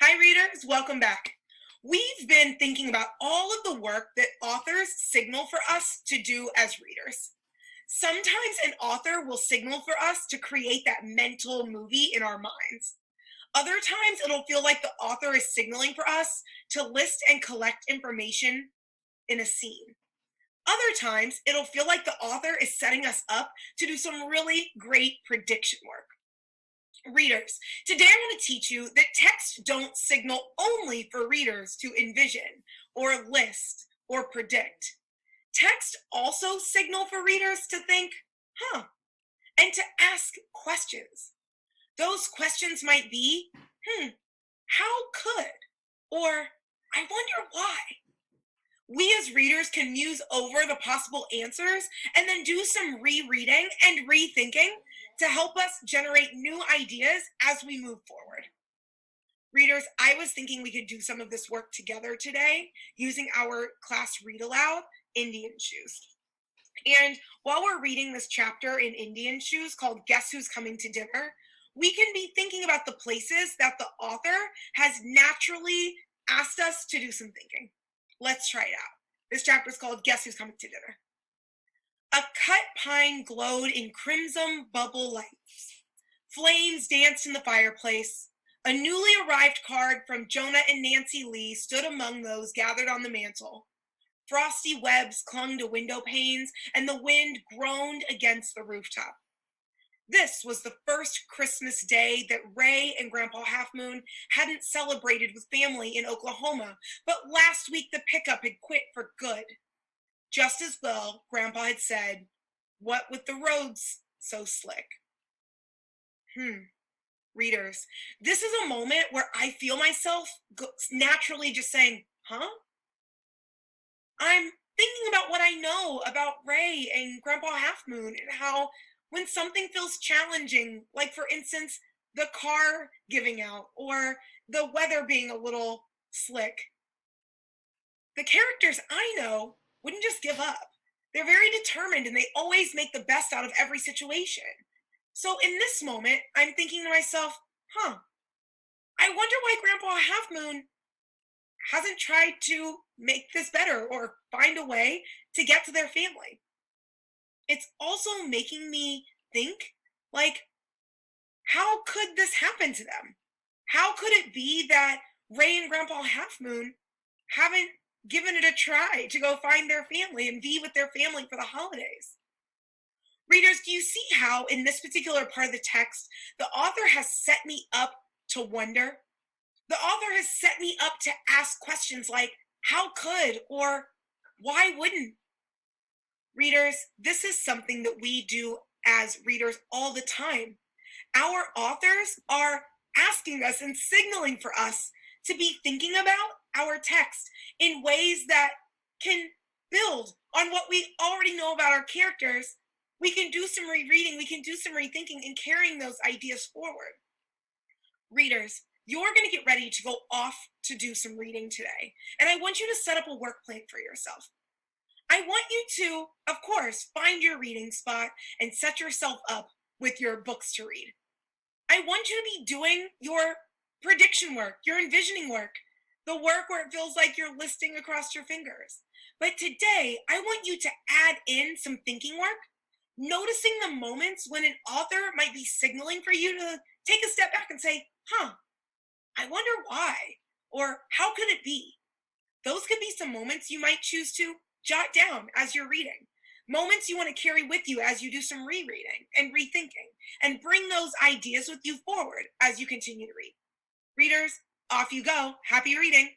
Hi, readers. Welcome back. We've been thinking about all of the work that authors signal for us to do as readers. Sometimes an author will signal for us to create that mental movie in our minds. Other times it'll feel like the author is signaling for us to list and collect information in a scene. Other times it'll feel like the author is setting us up to do some really great prediction work. Readers, today I want to teach you that texts don't signal only for readers to envision or list or predict. Text also signal for readers to think, huh, and to ask questions. Those questions might be, how could? Or, I wonder why. We as readers can muse over the possible answers and then do some rereading and rethinking to help us generate new ideas as we move forward. Readers, I was thinking we could do some of this work together today using our class read aloud, Indian Shoes. And while we're reading this chapter in Indian Shoes called Guess Who's Coming to Dinner, we can be thinking about the places that the author has naturally asked us to do some thinking. Let's try it out. This chapter is called Guess Who's Coming to Dinner. A cut pine glowed in crimson bubble lights. Flames danced in the fireplace. A newly arrived card from Jonah and Nancy Lee stood among those gathered on the mantel. Frosty webs clung to window panes, and the wind groaned against the rooftop. This was the first Christmas day that Ray and Grandpa Half Moon hadn't celebrated with family in Oklahoma, but last week the pickup had quit for good. Just as well, Grandpa had said, what with the roads so slick. Readers, this is a moment where I feel myself naturally just saying, huh? I'm thinking about what I know about Ray and Grandpa Half Moon and how when something feels challenging, like for instance, the car giving out or the weather being a little slick, the characters I know wouldn't just give up. They're very determined and they always make the best out of every situation. So in this moment, I'm thinking to myself, I wonder why Grandpa Half Moon hasn't tried to make this better or find a way to get to their family. It's also making me think, like, how could this happen to them? How could it be that Ray and Grandpa Half Moon haven't given it a try to go find their family and be with their family for the holidays? Readers, do you see how in this particular part of the text, the author has set me up to wonder? The author has set me up to ask questions like, how could or why wouldn't? Readers, this is something that we do as readers all the time. Our authors are asking us and signaling for us to be thinking about our text in ways that can build on what we already know about our characters. We can do some rereading, we can do some rethinking and carrying those ideas forward. Readers, you're going to get ready to go off to do some reading today. And I want you to set up a work plan for yourself. I want you to, of course, find your reading spot and set yourself up with your books to read. I want you to be doing your prediction work, your envisioning work, the work where it feels like you're listing across your fingers. But today, I want you to add in some thinking work, noticing the moments when an author might be signaling for you to take a step back and say, I wonder why, or how could it be? Those could be some moments you might choose to jot down as you're reading. Moments you want to carry with you as you do some rereading and rethinking, and bring those ideas with you forward as you continue to read. Readers, off you go. Happy reading.